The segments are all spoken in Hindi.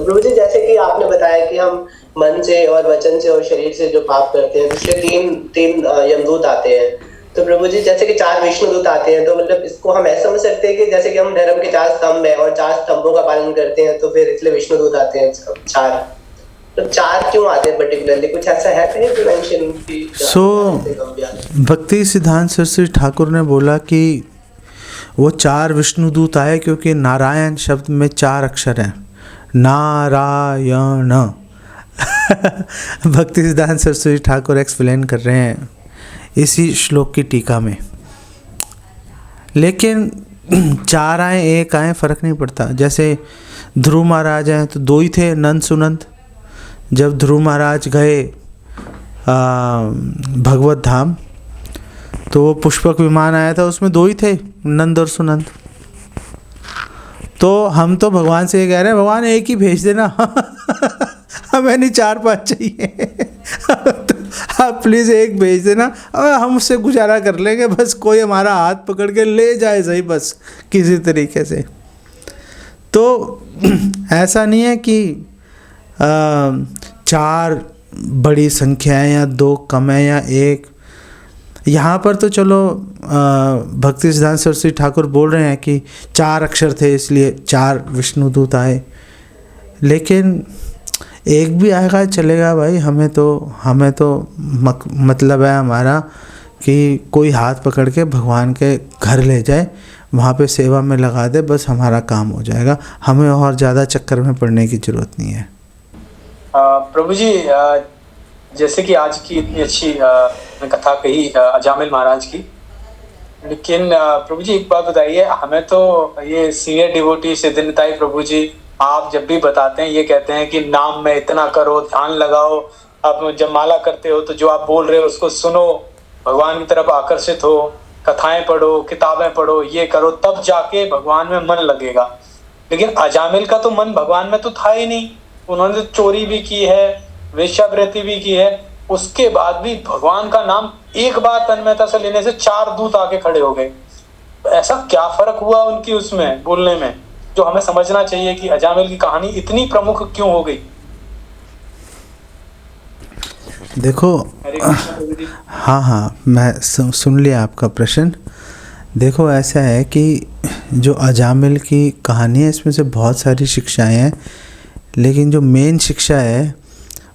प्रभु जी, जैसे कि आपने बताया कि हम मन से और वचन से और शरीर से जो पाप करते हैं, उससे तीन तीन यमदूत आते हैं। तो प्रभु जी, जैसे कि 4 विष्णुदूत आते हैं, तो मतलब इसको हम ऐसा समझ सकते हैं कि जैसे कि हम धर्म के 4 स्तंभ हैं और 4 स्तंभों का पालन करते हैं, तो फिर इसलिए विष्णुदूत आते हैं 4। तो 4 क्यों आते हैं पर्टिकुलरली? कुछ ऐसा है कहीं पे मेंशन कि कम भी आते हैं? भक्ति सिद्धांत सरस्वती ठाकुर ने बोला कि वो 4 विष्णुदूत आए क्योंकि नारायण शब्द में 4 अक्षर हैं, नारायण। भक्ति सिद्धांत सरस्वती ठाकुर एक्सप्लेन कर रहे हैं इसी श्लोक की टीका में। लेकिन 4 आए 1 आए फ़र्क नहीं पड़ता। जैसे ध्रुव महाराज हैं तो 2 ही थे, नंद सुनंद। जब ध्रुव महाराज गए भगवत धाम तो वो पुष्पक विमान आया था, उसमें 2 ही थे, नंद और सुनंद। तो हम तो भगवान से ये कह रहे हैं, भगवान 1 ही भेज देना। हमें नहीं 4-5 चाहिए। तो आप प्लीज़ 1 भेज देना, हम उससे गुजारा कर लेंगे, बस कोई हमारा हाथ पकड़ के ले जाए सही, बस किसी तरीके से। तो ऐसा नहीं है कि 4 बड़ी संख्या है या 2 कम है या 1। यहाँ पर तो चलो भक्ति सिद्धांत सरस्वती ठाकुर बोल रहे हैं कि 4 अक्षर थे इसलिए 4 विष्णुदूत आए, लेकिन 1 भी आएगा चलेगा भाई। हमें तो मतलब है हमारा कि कोई हाथ पकड़ के भगवान के घर ले जाए, वहाँ पे सेवा में लगा दे, बस हमारा काम हो जाएगा। हमें और ज़्यादा चक्कर में पड़ने की ज़रूरत नहीं है। प्रभु जी, जैसे कि आज की इतनी अच्छी कथा कही अजामिल महाराज की, लेकिन प्रभु जी एक बात बताइए, हमें तो ये सीनियर डिवोटी सिद्धिनिताई प्रभु जी आप जब भी बताते हैं ये कहते हैं कि नाम में इतना करो, ध्यान लगाओ, आप जब माला करते हो तो जो आप बोल रहे हो उसको सुनो, भगवान की तरफ आकर्षित हो, कथाएं पढ़ो, किताबें पढ़ो, ये करो, तब जाके भगवान में मन लगेगा। लेकिन अजामिल का तो मन भगवान में तो था ही नहीं। उन्होंने चोरी भी की है, वेश्यावृत्ति भी की है, उसके बाद भी भगवान का नाम एक बार तन्मयता से लेने से 4 दूत आके खड़े हो गए। ऐसा क्या फर्क हुआ उनकी उसमें बोलने में, जो हमें समझना चाहिए कि अजामिल की कहानी इतनी प्रमुख क्यों हो गई? देखो, हाँ, मैं सुन लिया आपका प्रश्न। देखो, ऐसा है कि जो अजामिल की कहानी है इसमें से बहुत सारी शिक्षाएं हैं, लेकिन जो मेन शिक्षा है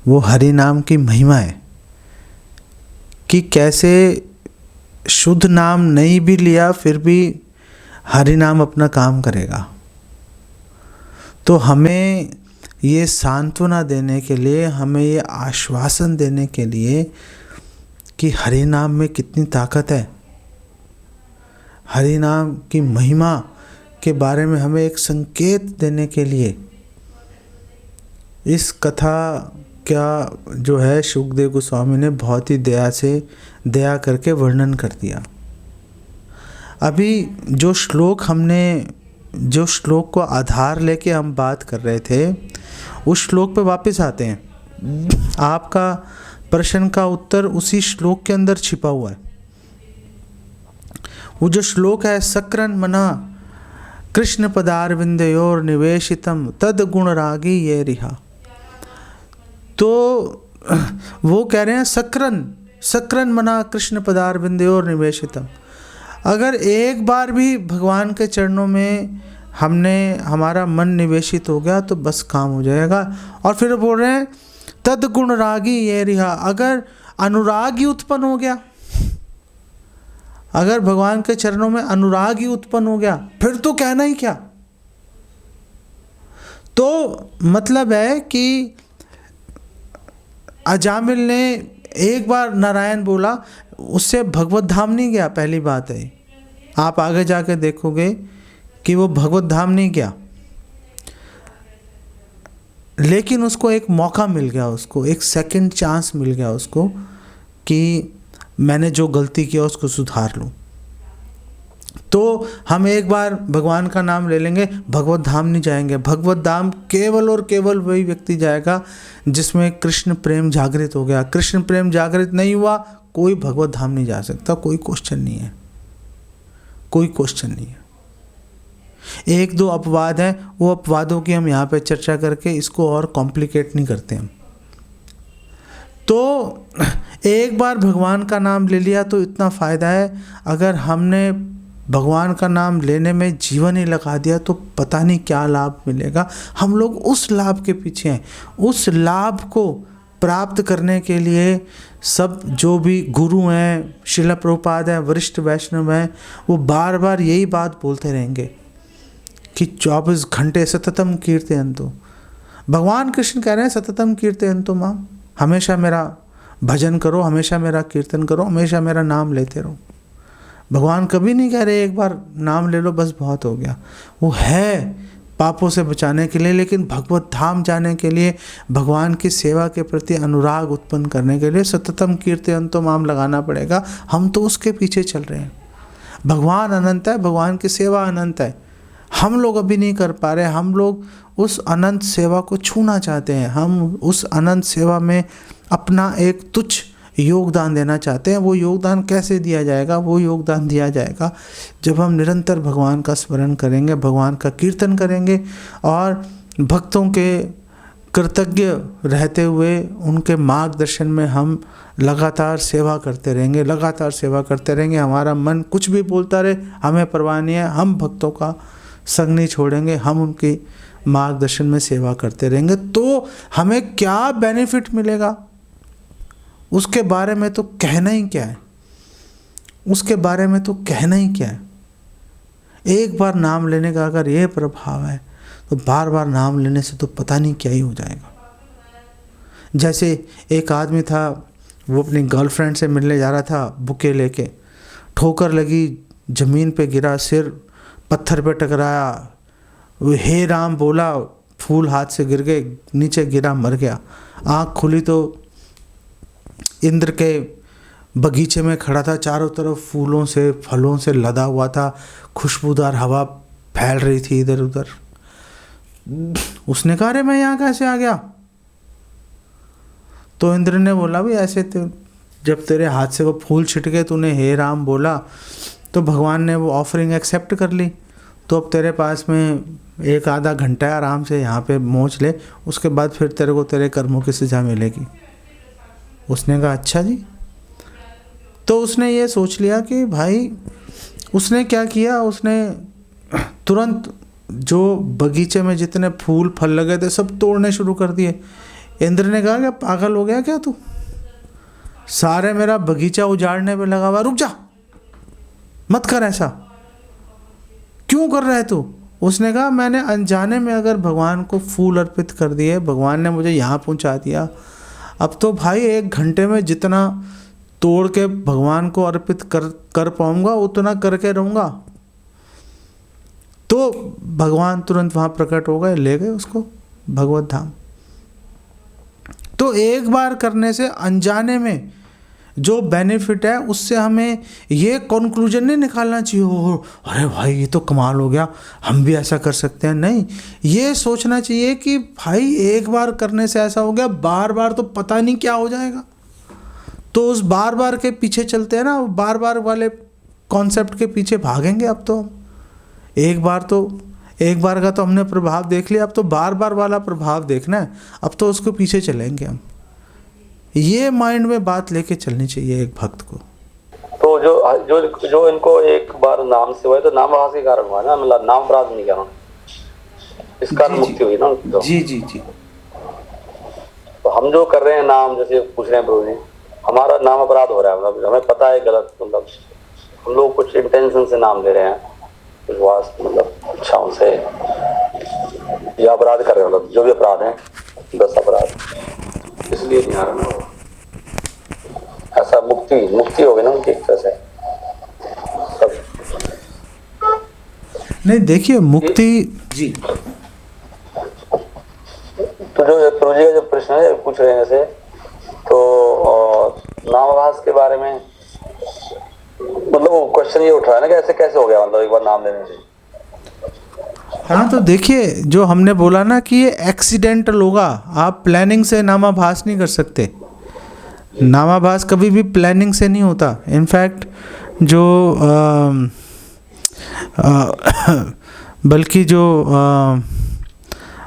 वो हरि नाम की महिमा है कि कैसे शुद्ध नाम नहीं भी लिया फिर भी हरि नाम अपना काम करेगा। तो हमें ये सांत्वना देने के लिए, हमें ये आश्वासन देने के लिए कि हरि नाम में कितनी ताकत है, हरि नाम की महिमा के बारे में हमें एक संकेत देने के लिए इस कथा क्या जो है शुकदेव गोस्वामी ने बहुत ही दया करके वर्णन कर दिया। अभी जो श्लोक को आधार लेके हम बात कर रहे थे, उस श्लोक पे वापस आते हैं। आपका प्रश्न का उत्तर उसी श्लोक के अंदर छिपा हुआ है। वो जो श्लोक है, सक्रन मना कृष्ण पदारविंदयोर निवेशितम तद गुण रागी ये रिहा। तो वो कह रहे हैं सक्रन मना कृष्ण पदारविंदयोर निवेशितम। अगर एक बार भी भगवान के चरणों में हमारा मन निवेशित हो गया तो बस काम हो जाएगा। और फिर बोल रहे हैं तद गुण रागी ये रिहा। अगर अनुराग ही उत्पन्न हो गया, अगर भगवान के चरणों में अनुराग ही उत्पन्न हो गया, फिर तो कहना ही क्या। तो मतलब है कि अजामिल ने एक बार नारायण बोला, उससे भगवत धाम नहीं गया। पहली बात है, आप आगे जाके देखोगे कि वो भगवत धाम नहीं गया, लेकिन उसको एक मौका मिल गया, उसको एक सेकंड चांस मिल गया उसको कि मैंने जो गलती किया उसको सुधार लूँ। तो हम एक बार भगवान का नाम ले लेंगे, भगवत धाम नहीं जाएंगे। भगवत धाम केवल और केवल वही व्यक्ति जाएगा जिसमें कृष्ण प्रेम जागृत हो गया। कृष्ण प्रेम जागृत नहीं हुआ, कोई भगवत धाम नहीं जा सकता। कोई क्वेश्चन नहीं है, कोई क्वेश्चन नहीं है। एक दो अपवाद हैं, वो अपवादों की हम यहाँ पे चर्चा करके इसको और कॉम्प्लिकेट नहीं करते हम। तो एक बार भगवान का नाम ले लिया तो इतना फ़ायदा है, अगर हमने भगवान का नाम लेने में जीवन ही लगा दिया तो पता नहीं क्या लाभ मिलेगा। हम लोग उस लाभ के पीछे हैं। उस लाभ को प्राप्त करने के लिए सब जो भी गुरु हैं, श्रील प्रभुपाद हैं, वरिष्ठ वैष्णव हैं, वो बार बार यही बात बोलते रहेंगे कि 24 घंटे सततम कीर्तयन्तु। भगवान कृष्ण कह रहे हैं सततम कीर्तयन्तु माम, हमेशा मेरा भजन करो, हमेशा मेरा कीर्तन करो, हमेशा मेरा नाम लेते रहो। भगवान कभी नहीं कह रहे एक बार नाम ले लो बस बहुत हो गया। वो है पापों से बचाने के लिए, लेकिन भगवत धाम जाने के लिए, भगवान की सेवा के प्रति अनुराग उत्पन्न करने के लिए सततम कीर्तयन्तु माम लगाना पड़ेगा। हम तो उसके पीछे चल रहे हैं। भगवान अनंत है, भगवान की सेवा अनंत है, हम लोग अभी नहीं कर पा रहे। हम लोग उस अनंत सेवा को छूना चाहते हैं, हम उस अनंत सेवा में अपना एक तुच्छ योगदान देना चाहते हैं। वो योगदान कैसे दिया जाएगा? वो योगदान दिया जाएगा जब हम निरंतर भगवान का स्मरण करेंगे, भगवान का कीर्तन करेंगे और भक्तों के कृतज्ञ रहते हुए उनके मार्गदर्शन में हम लगातार सेवा करते रहेंगे, लगातार सेवा करते रहेंगे। हमारा मन कुछ भी बोलता रहे, हमें परवाह नहीं है, हम भक्तों का संग नहीं छोड़ेंगे, हम उनकी मार्गदर्शन में सेवा करते रहेंगे। तो हमें क्या बेनिफिट मिलेगा उसके बारे में तो कहना ही क्या है, उसके बारे में तो कहना ही क्या है। एक बार नाम लेने का अगर ये प्रभाव है तो बार बार नाम लेने से तो पता नहीं क्या ही हो जाएगा। जैसे एक आदमी था, वो अपनी गर्लफ्रेंड से मिलने जा रहा था, बुके लेके, ठोकर लगी, ज़मीन पे गिरा, सिर पत्थर पे टकराया, वो हे राम बोला, फूल हाथ से गिर गए, नीचे गिरा, मर गया। आँख खुली तो इंद्र के बगीचे में खड़ा था, चारों तरफ फूलों से फलों से लदा हुआ था, खुशबूदार हवा फैल रही थी इधर उधर। उसने कहा अरे मैं यहाँ कैसे आ गया? तो इंद्र ने बोला भी ऐसे जब तेरे हाथ से वो फूल छिटके, तूने हे राम बोला तो भगवान ने वो ऑफरिंग एक्सेप्ट कर ली। तो अब तेरे पास में एक आधा घंटा आराम से यहाँ पे पहुँच ले, उसके बाद फिर तेरे को तेरे कर्मों की सजा मिलेगी। उसने कहा अच्छा जी। तो उसने ये सोच लिया कि भाई, उसने क्या किया, उसने तुरंत जो बगीचे में जितने फूल फल लगे थे सब तोड़ने शुरू कर दिए। इंद्र ने कहा क्या पागल हो गया क्या तू? सारे मेरा बगीचा उजाड़ने पे लगा हुआ, रुक जा, मत कर ऐसा, क्यों कर रहा है तू? उसने कहा मैंने अनजाने में अगर भगवान को फूल अर्पित कर दिए, भगवान ने मुझे यहाँ पहुँचा दिया, अब तो भाई 1 घंटे में जितना तोड़ के भगवान को अर्पित कर पाऊँगा उतना करके रहूँगा। तो भगवान तुरंत वहाँ प्रकट हो गए, ले गए उसको भगवत धाम। तो एक बार करने से अनजाने में जो बेनिफिट है उससे हमें ये कंक्लूजन नहीं निकालना चाहिए हो अरे भाई ये तो कमाल हो गया, हम भी ऐसा कर सकते हैं। नहीं, ये सोचना चाहिए कि भाई एक बार करने से ऐसा हो गया, बार बार तो पता नहीं क्या हो जाएगा। तो उस बार बार के पीछे चलते हैं ना, बार बार वाले कॉन्सेप्ट के पीछे भागेंगे। अब तो एक बार का तो हमने प्रभाव देख लिया, अब तो बार बार वाला प्रभाव देखना है, अब तो उसके पीछे चलेंगे हम। ये माइंड में बात लेके चलनी चाहिए एक भक्त को। तो जो इनको एक बार नाम से हुआ है तो नाम वहां से कारण हुआ ना, मतलब नाम अपराध नहीं करना, इस कारण मुक्ति हुई ना तो। जी जी जी। तो हम जो कर रहे हैं नाम, जैसे पूछ रहे हैं प्रभु जी, हमारा नाम अपराध हो रहा है, मतलब हमें पता है गलत, मतलब हम लोग कुछ इंटेंशन से नाम ले रहे हैं, कुछ वास्त मतलब इच्छाओं से या अपराध कर रहे हैं, मतलब जो भी अपराध है 10 अपराध, इसलिए नहीं आ रहा। ऐसा मुक्ति हो गई ना उनकी एक तरह से। नहीं देखिए मुक्ति जी। तो जो प्रभु जी का जो प्रश्न है पूछ रहे हैं जैसे, तो नामाभास के बारे में मतलब वो क्वेश्चन ये उठ रहा है ना कि ऐसे कैसे हो गया, मतलब एक बार नाम लेने से। हाँ तो देखिए जो हमने बोला ना कि ये एक्सीडेंटल होगा, आप प्लानिंग से नामाभास नहीं कर सकते। नामाभास कभी भी प्लानिंग से नहीं होता। इनफैक्ट जो बल्कि जो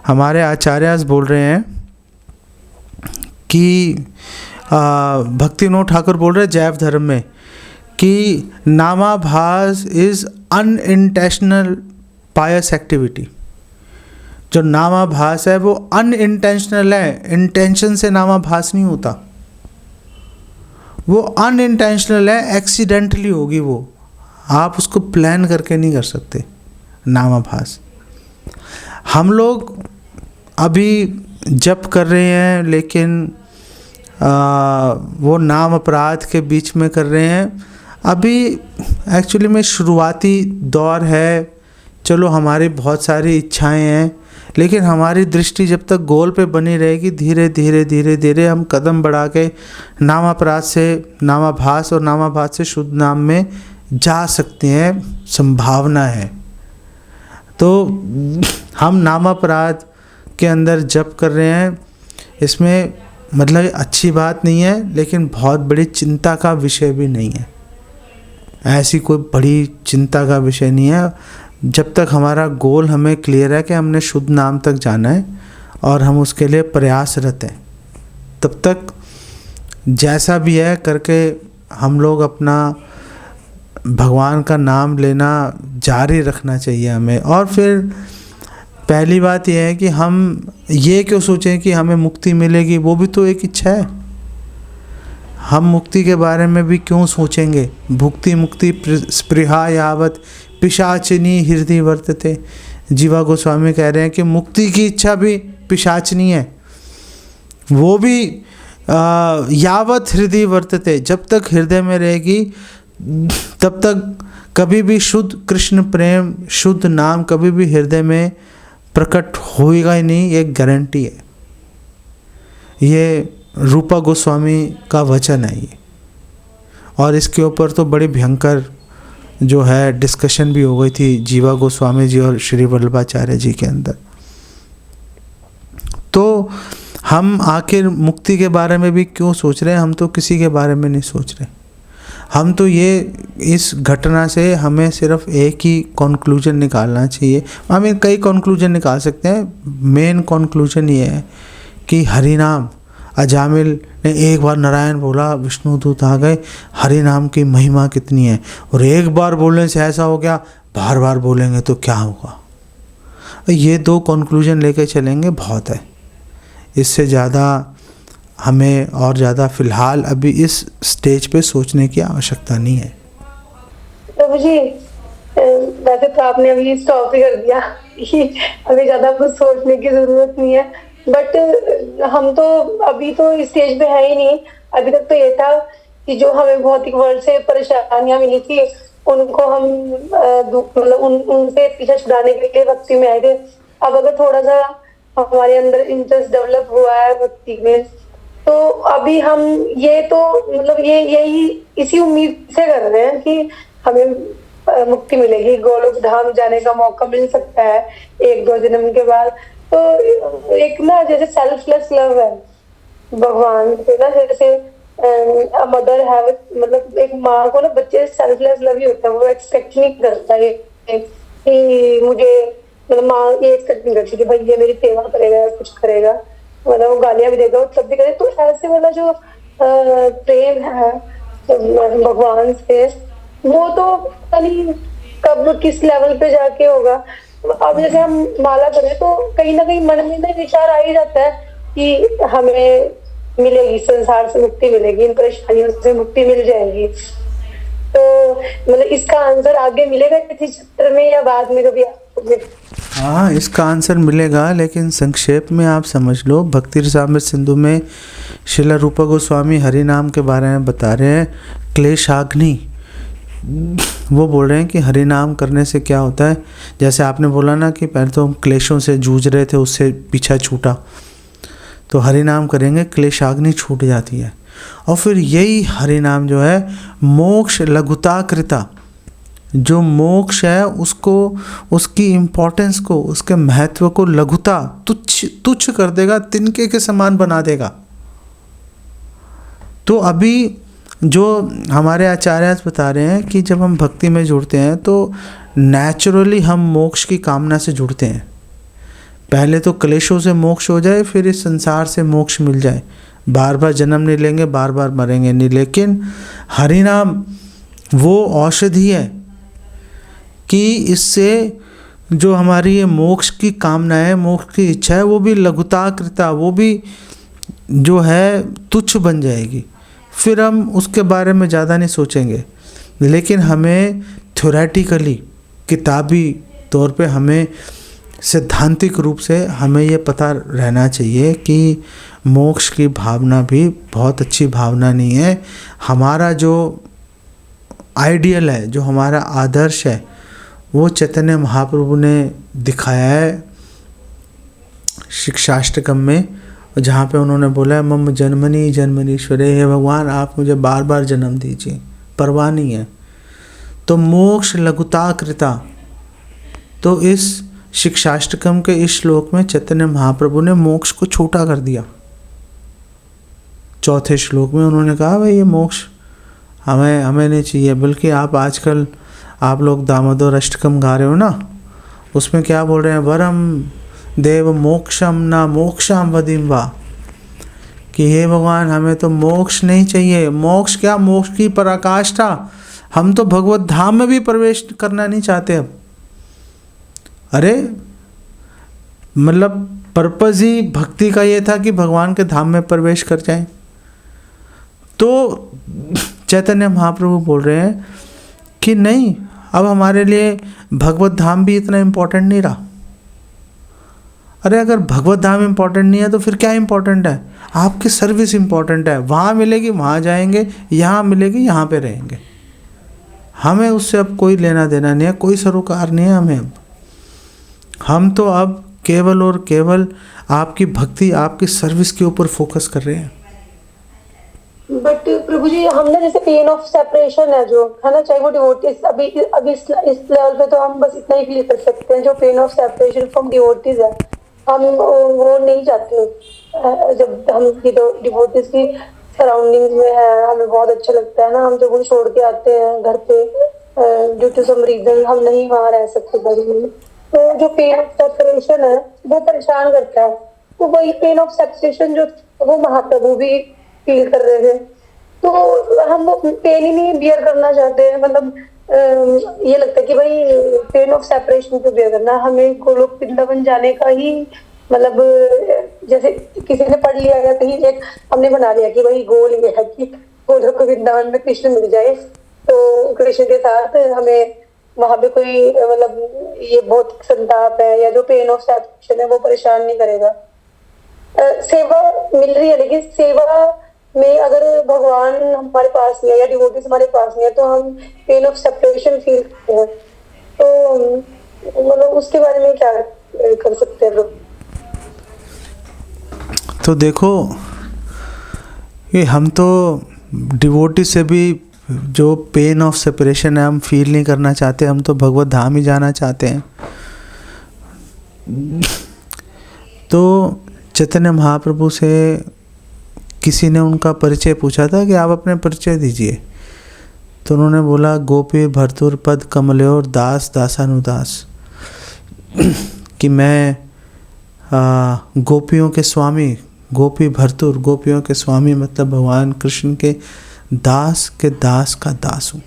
हमारे आचार्य बोल रहे हैं कि भक्ति विनोद ठाकुर बोल रहे हैं जैव धर्म में कि नामाभास इज़ अनइंटेंशनल पायस एक्टिविटी। जो नामाभास है वो अनइंटेंशनल है, इंटेंशन से नामाभास नहीं होता, वो अनइंटेंशनल है, एक्सीडेंटली होगी वो, आप उसको प्लान करके नहीं कर सकते नामाभास। हम लोग अभी जप कर रहे हैं लेकिन वो नाम अपराध के बीच में कर रहे हैं। अभी एक्चुअली में शुरुआती दौर है, चलो हमारी बहुत सारी इच्छाएं हैं, लेकिन हमारी दृष्टि जब तक गोल पे बनी रहेगी धीरे धीरे धीरे धीरे हम कदम बढ़ा के नाम अपराध से नामाभास और नामाभास से शुद्ध नाम में जा सकते हैं, संभावना है। तो हम नाम अपराध के अंदर जप कर रहे हैं, इसमें मतलब अच्छी बात नहीं है, लेकिन बहुत बड़ी चिंता का विषय भी नहीं है, ऐसी कोई बड़ी चिंता का विषय नहीं है। जब तक हमारा गोल हमें क्लियर है कि हमने शुद्ध नाम तक जाना है और हम उसके लिए प्रयासरत हैं, तब तक जैसा भी है करके हम लोग अपना भगवान का नाम लेना जारी रखना चाहिए हमें। और फिर पहली बात यह है कि हम ये क्यों सोचें कि हमें मुक्ति मिलेगी, वो भी तो एक इच्छा है। हम मुक्ति के बारे में भी क्यों सोचेंगे। भुक्ति मुक्ति स्पृहा यावत पिशाचिनी हृदय वर्तते। जीवा गोस्वामी कह रहे हैं कि मुक्ति की इच्छा भी पिशाचनी है, वो भी यावत हृदय वर्तते, जब तक हृदय में रहेगी तब तक कभी भी शुद्ध कृष्ण प्रेम शुद्ध नाम कभी भी हृदय में प्रकट होएगा ही नहीं, ये गारंटी है। ये रूपा गोस्वामी का वचन है ये, और इसके ऊपर तो बड़ी भयंकर जो है डिस्कशन भी हो गई थी जीवा गोस्वामी जी और श्री वल्लभाचार्य जी के अंदर। तो हम आखिर मुक्ति के बारे में भी क्यों सोच रहे हैं, हम तो किसी के बारे में नहीं सोच रहे। हम तो ये इस घटना से हमें सिर्फ एक ही कंक्लूजन निकालना चाहिए। हमें कई कंक्लूजन निकाल सकते हैं, मेन कंक्लूजन ये है कि हरि नाम, अजामिल ने एक बार नारायण बोला, विष्णुदूत आ गए, हरि नाम की महिमा कितनी है, और एक बार बोलने से ऐसा हो गया, बार बार बोलेंगे तो क्या होगा। ये दो कंक्लूजन लेके चलेंगे बहुत है, इससे ज़्यादा हमें और ज़्यादा फ़िलहाल अभी इस स्टेज पे सोचने की आवश्यकता नहीं है। प्रभु जी, वैसे तो आपने अभी स्टॉप ही कर दिया कि अभी ज़्यादा कुछ सोचने की ज़रूरत नहीं है, बट हम तो अभी तो इस स्टेज पे है ही नहीं। अभी तक तो ये था कि जो हमें भौतिक वर्ल्ड से परेशानियां मिली थी उनको हम मतलब उनसे पीछा छुड़ाने के लिए भक्ति में आए थे। अब अगर थोड़ा सा हमारे अंदर इंटरेस्ट डेवलप हुआ है भक्ति में, तो अभी हम ये तो मतलब यही इसी उम्मीद से कर रहे हैं कि हमें मुक्ति मिलेगी, गोलोक धाम जाने का मौका मिल सकता है 1-2 जन्म के बाद। तो एक ना जैसे सेल्फलेस लव है भगवान से ना, जैसे मदर है, मतलब एक माँ को ना बच्चे सेल्फलेस लव ही होता है, वो एक्सपेक्ट नहीं करता है कि मुझे, मतलब माँ ये एक्सपेक्ट नहीं करती कि भाई ये मेरी सेवा करेगा या कुछ करेगा, मतलब वो गालियां भी देगा और सब भी करे। तो ऐसे वाला जो प्रेम है भगवान से, वो तो पता नहीं कब किस लेवल पे जाके होगा। अब जैसे हम माला करें तो कहीं ना कहीं मन में ना विचार आ ही जाता है कि हमें मिलेगी, संसार से मुक्ति मिलेगी, इन परेशानियों से मुक्ति मिल जाएगी। तो मतलब इसका आंसर आगे मिलेगा किसी चित्र में या बाद में कभी? हाँ, इसका आंसर मिलेगा, लेकिन संक्षेप में आप समझ लो। भक्ति रसामृत सिंधु में श्रील रूपा गोस्वामी हरि नाम के बारे में बता रहे हैं, क्लेशाग्नि। वो बोल रहे हैं कि हरि नाम करने से क्या होता है, जैसे आपने बोला ना कि पहले तो हम क्लेशों से जूझ रहे थे, उससे पीछा छूटा, तो हरि नाम करेंगे क्लेशाग्नि छूट जाती है। और फिर यही हरि नाम जो है मोक्ष लघुता कृता, जो मोक्ष है उसको, उसकी इम्पोर्टेंस को, उसके महत्व को लघुता तुच्छ कर देगा, तिनके के समान बना देगा। तो अभी जो हमारे आचार्य बता रहे हैं कि जब हम भक्ति में जुड़ते हैं तो नेचुरली हम मोक्ष की कामना से जुड़ते हैं। पहले तो क्लेशों से मोक्ष हो जाए, फिर इस संसार से मोक्ष मिल जाए। बार बार जन्म नहीं लेंगे, बार बार मरेंगे नहीं। लेकिन हरि नाम वो औषधि है कि इससे जो हमारी ये मोक्ष की कामना है, मोक्ष की इच्छा है, वो भी लघुताकृता, वो भी जो है तुच्छ बन जाएगी। फिर हम उसके बारे में ज़्यादा नहीं सोचेंगे। लेकिन हमें थ्योरेटिकली, किताबी तौर पे, हमें सैद्धांतिक रूप से हमें ये पता रहना चाहिए कि मोक्ष की भावना भी बहुत अच्छी भावना नहीं है। हमारा जो आइडियल है, जो हमारा आदर्श है, वो चैतन्य महाप्रभु ने दिखाया है शिक्षाष्टकम में, जहाँ पे उन्होंने बोला है मम जन्मनि जन्मनीश्वरे, हे भगवान आप मुझे बार बार जन्म दीजिए, परवाह नहीं है। तो मोक्ष लघुताकृता, तो इस शिक्षाष्टकम के इस श्लोक में चैतन्य महाप्रभु ने मोक्ष को छोटा कर दिया। चौथे श्लोक में उन्होंने कहा भाई ये मोक्ष हमें नहीं चाहिए। बल्कि आप आजकल आप लोग दामोदर अष्टकम गा रहे हो ना, उसमें क्या बोल रहे हैं, वरम देव मोक्षम ना मोक्षाम वदिम वा, कि हे भगवान हमें तो मोक्ष नहीं चाहिए। मोक्ष क्या, मोक्ष की पराकाष्ठा, हम तो भगवत धाम में भी प्रवेश करना नहीं चाहते अब। अरे मतलब पर्पस ही भक्ति का ये था कि भगवान के धाम में प्रवेश कर जाएं। तो चैतन्य महाप्रभु बोल रहे हैं कि नहीं, अब हमारे लिए भगवत धाम भी इतना इम्पोर्टेंट नहीं रहा। अरे अगर भगवत धाम इम्पोर्टेंट नहीं है तो फिर क्या इम्पोर्टेंट है? आपकी सर्विस इम्पोर्टेंट है। वहाँ मिलेगी वहाँ जाएंगे, यहाँ मिलेगी यहाँ पे रहेंगे। हमें उससे अब कोई लेना देना नहीं है, कोई सरोकार नहीं है हमें अब। हम तो अब केवल और केवल आपकी भक्ति, आपकी सर्विस के ऊपर फोकस कर रहे हैं। बट प्रभु जी, हम ना जैसे पेन ऑफ सेपरेशन है जो है ना, चाहे वो डिवोटीज, अभी इस लेवल पे तो हम बस इतना ही फील कर सकते हैं, जो pain of separation from devotees है, हम वो नहीं चाहते। जब हम डिवोटीज की सराउंडिंग्स में है, हमें बहुत अच्छा लगता है ना। हम जब उन छोड़ के आते हैं घर पे, ड्यू टू सम रीजन हम नहीं वहाँ रह सकते घर में, तो जो पेन ऑफ सेपरेशन है वो परेशान करता है। तो वही पेन ऑफ सेपरेशन जो वो महाप्रभु भी फील कर रहे थे, तो हम वो पेन ही नहीं बियर करना चाहते हैं। मतलब ये लगता है कि भाई पेन ऑफ सेपरेशन को बियर करना, हमें गोलोक वृंदावन जाने का ही मतलब, जैसे किसी ने पढ़ लिया है कहीं, एक हमने बना लिया कि भाई गोल ये है कि गोलोक वृंदावन में कृष्ण मिल जाए, तो कृष्ण के साथ हमें वहां पे कोई मतलब ये बहुत संताप है या जो पेन ऑफ सेपरेशन है वो परेशान नहीं करेगा। सेवा मिल रही है, लेकिन सेवा में अगर भगवान हमारे पास नहीं है या डिवोटीज हमारे पास नहीं है तो हम पेन ऑफ सेपरेशन फील करते हैं। तो मतलब उसके बारे में क्या कर सकते हैं लोग? तो देखो, ये हम तो डिवोटी से भी जो पेन ऑफ सेपरेशन है हम फील नहीं करना चाहते। हम तो भगवत धाम ही जाना चाहते हैं। तो चैतन्य महाप्रभु से किसी ने उनका परिचय पूछा था कि आप अपने परिचय दीजिए, तो उन्होंने बोला गोपी भर्तुर पद कमलोर दास दासानुदास, कि मैं गोपियों के स्वामी, गोपी भर्तुर, गोपियों के स्वामी मतलब भगवान कृष्ण के दास का दास हूँ।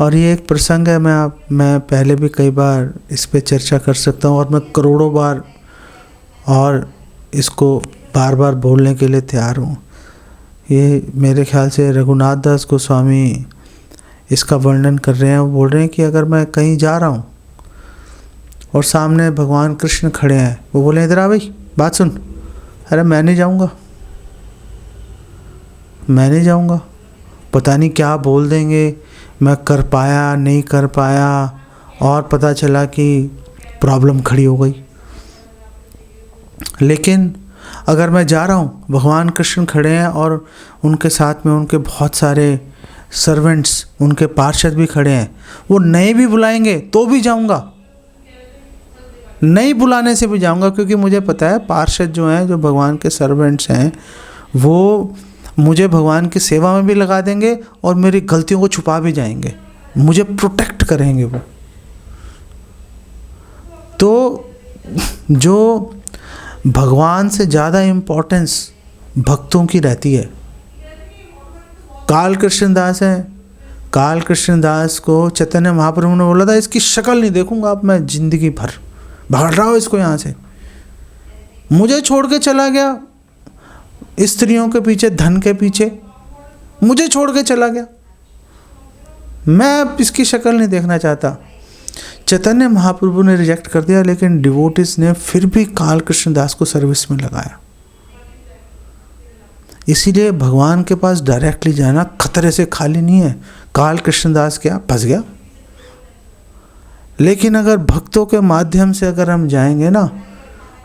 और ये एक प्रसंग है, मैं पहले भी कई बार इस पे चर्चा कर सकता हूँ और मैं करोड़ों बार और इसको बार बार बोलने के लिए तैयार हूँ। ये मेरे ख्याल से रघुनाथ दास गोस्वामी इसका वर्णन कर रहे हैं। वो बोल रहे हैं कि अगर मैं कहीं जा रहा हूँ और सामने भगवान कृष्ण खड़े हैं, वो बोले इधर आ भाई बात सुन। अरे मैं नहीं जाऊँगा, पता नहीं क्या बोल देंगे, मैं कर पाया नहीं कर पाया, और पता चला कि प्रॉब्लम खड़ी हो गई। लेकिन अगर मैं जा रहा हूँ, भगवान कृष्ण खड़े हैं और उनके साथ में उनके बहुत सारे सर्वेंट्स, उनके पार्षद भी खड़े हैं, वो नहीं भी बुलाएंगे तो भी जाऊँगा, नहीं बुलाने से भी जाऊँगा, क्योंकि मुझे पता है पार्षद जो हैं, जो भगवान के सर्वेंट्स हैं, वो मुझे भगवान की सेवा में भी लगा देंगे और मेरी गलतियों को छुपा भी जाएंगे, मुझे प्रोटेक्ट करेंगे वो। तो जो भगवान से ज़्यादा इम्पोर्टेंस भक्तों की रहती है। काल कृष्णदास है, काल कृष्णदास को चैतन्य महाप्रभु ने बोला था इसकी शक्ल नहीं देखूंगा अब मैं ज़िंदगी भर, भाग रहा हूँ इसको यहाँ से। मुझे छोड़ के चला गया स्त्रियों के पीछे, धन के पीछे, मुझे छोड़ के चला गया, मैं अब इसकी शक्ल नहीं देखना चाहता। चैतन्य महाप्रभु ने रिजेक्ट कर दिया, लेकिन डिवोटिस ने फिर भी काल कृष्णदास को सर्विस में लगाया। इसीलिए भगवान के पास डायरेक्टली जाना खतरे से खाली नहीं है। काल कृष्णदास क्या फंस गया, लेकिन अगर भक्तों के माध्यम से अगर हम जाएंगे ना,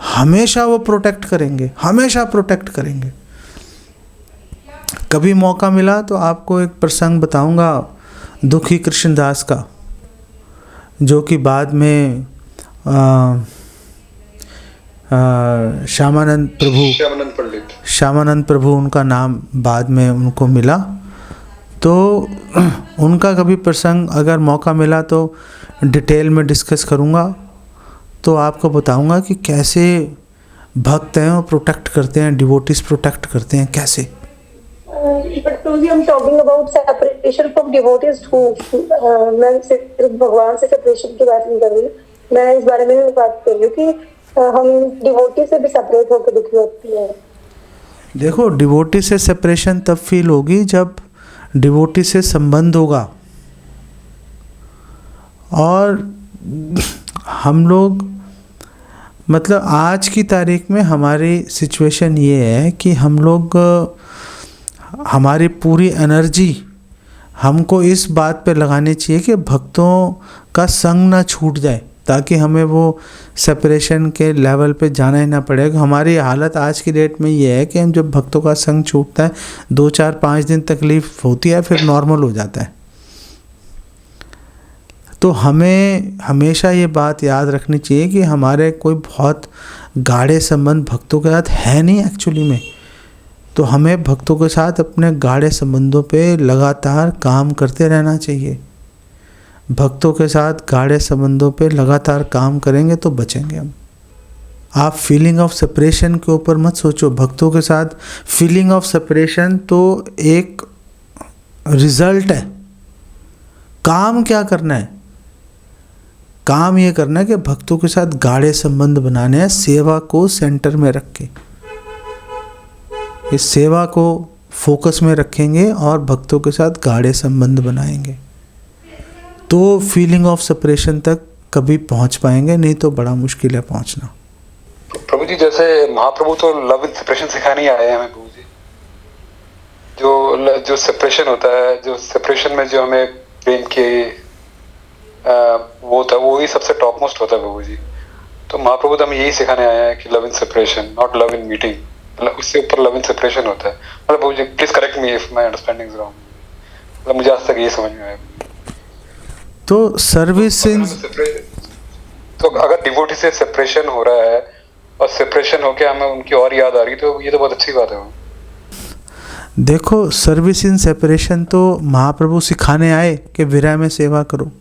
हमेशा वो प्रोटेक्ट करेंगे, हमेशा प्रोटेक्ट करेंगे। कभी मौका मिला तो आपको एक प्रसंग बताऊंगा दुखी कृष्णदास का, जो कि बाद में श्यामानंद प्रभु उनका नाम बाद में उनको मिला। तो उनका कभी प्रसंग अगर मौका मिला तो डिटेल में डिस्कस करूँगा, तो आपको बताऊँगा कि कैसे भक्त हैं वो प्रोटेक्ट करते हैं, डिवोटीज प्रोटेक्ट करते हैं कैसे। But I'm talking about separation from devotees too. मैं सिर्फ भगवान से सेपरेशन की बात नहीं कर रही, मैं इस बारे में भी बात कर रही हूँ कि हम डिवोटी से भी सेपरेट होकर दुखी होती है। देखो, डिवोटी से सेपरेशन तब फील होगी जब डिवोटी से संबंध होगा। और हम लोग मतलब आज की तारीख में हमारी सिचुएशन ये है कि हम लोग हमारी पूरी एनर्जी हमको इस बात पे लगानी चाहिए कि भक्तों का संग ना छूट जाए, ताकि हमें वो सेपरेशन के लेवल पे जाना ही ना पड़ेगा। हमारी हालत आज की डेट में ये है कि हम जब भक्तों का संग छूटता है 2 4 5 दिन तकलीफ होती है, फिर नॉर्मल हो जाता है। तो हमें हमेशा ये बात याद रखनी चाहिए कि हमारे कोई बहुत गाढ़े संबंध भक्तों के साथ है नहीं एक्चुअली में। तो हमें भक्तों के साथ अपने गाढ़े संबंधों पे लगातार काम करते रहना चाहिए। भक्तों के साथ गाढ़े संबंधों पे लगातार काम करेंगे तो बचेंगे हम। आप फीलिंग ऑफ सेपरेशन के ऊपर मत सोचो। भक्तों के साथ फीलिंग ऑफ सेपरेशन तो एक रिजल्ट है। काम क्या करना है? काम ये करना है कि भक्तों के साथ गाढ़े संबंध बनाने हैं, सेवा को सेंटर में रख के। इस सेवा को फोकस में रखेंगे और भक्तों के साथ गाढ़े संबंध बनाएंगे तो फीलिंग ऑफ सेपरेशन तक कभी पहुंच पाएंगे, नहीं तो बड़ा मुश्किल है पहुंचना। प्रभु जी, जैसे महाप्रभु तो लव विद सेपरेशन सिखाने ही आए हैं हमें प्रभु जी। जो सेपरेशन होता है, जो सेपरेशन में जो हमें प्रेम के वो होता है, वो ही सबसे टॉप मोस्ट होता है प्रभु जी। तो महाप्रभु तो हमें यही सिखाने आए हैं कि love in separation, not love in meeting. मतलब उससे ऊपर लव इन सेपरेशन होता है। मतलब Prabhu ji please correct me if my understanding is wrong. मतलब मुझे आज तक ये समझ में आया। तो सर्विस इन तो अगर डिवोटी से सेपरेशन हो रहा है और सेपरेशन होके हमें उनकी और याद आ रही, तो ये तो बहुत अच्छी बात है। देखो, सर्विस इन सेपरेशन तो महाप्रभु सिखाने आए कि विरह में सेवा करो,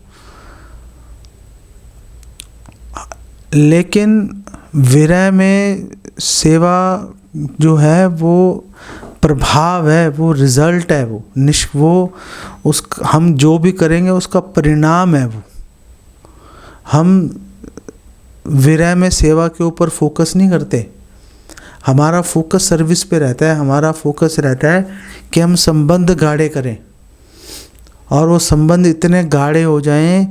लेकिन विरह में सेवा जो है वो प्रभाव है, वो रिजल्ट है, वो उस हम जो भी करेंगे उसका परिणाम है। वो हम विरह में सेवा के ऊपर फोकस नहीं करते। हमारा फोकस सर्विस पे रहता है। हमारा फोकस रहता है कि हम संबंध गाढ़े करें और वो संबंध इतने गाढ़े हो जाएं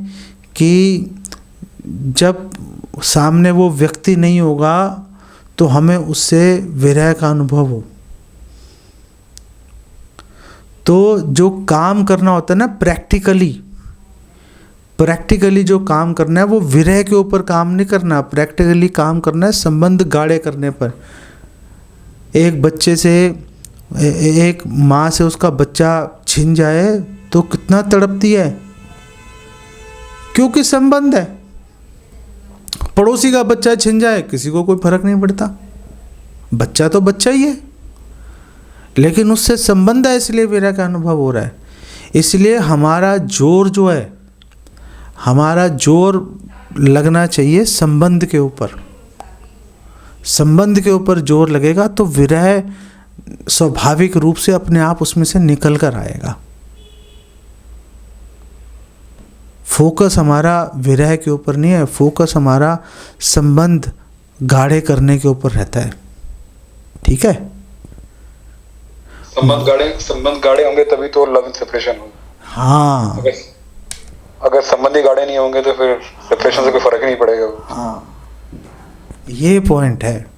कि जब सामने वो व्यक्ति नहीं होगा तो हमें उससे विरह का अनुभव हो। तो जो काम करना होता है ना, प्रैक्टिकली जो काम करना है वो विरह के ऊपर काम नहीं करना, प्रैक्टिकली काम करना है संबंध गाढ़े करने पर। एक बच्चे से, एक माँ से उसका बच्चा छिन जाए तो कितना तड़पती है, क्योंकि संबंध है। पड़ोसी का बच्चा छिन जाए किसी को कोई फर्क नहीं पड़ता, बच्चा तो बच्चा ही है। लेकिन उससे संबंध है इसलिए विरह का अनुभव हो रहा है। इसलिए हमारा जोर जो है, हमारा जोर लगना चाहिए संबंध के ऊपर। संबंध के ऊपर जोर लगेगा तो विरह स्वाभाविक रूप से अपने आप उसमें से निकल कर आएगा। फोकस हमारा विरह के ऊपर नहीं है, फोकस हमारा संबंध गाढ़े करने के ऊपर रहता है। ठीक है, संबंध गाढ़े होंगे तभी तो लव इन सेपरेशन होगा। हाँ, अगर संबंध ही गाढ़े नहीं होंगे तो फिर सेपरेशन से कोई फर्क ही नहीं पड़ेगा। हाँ, ये पॉइंट है।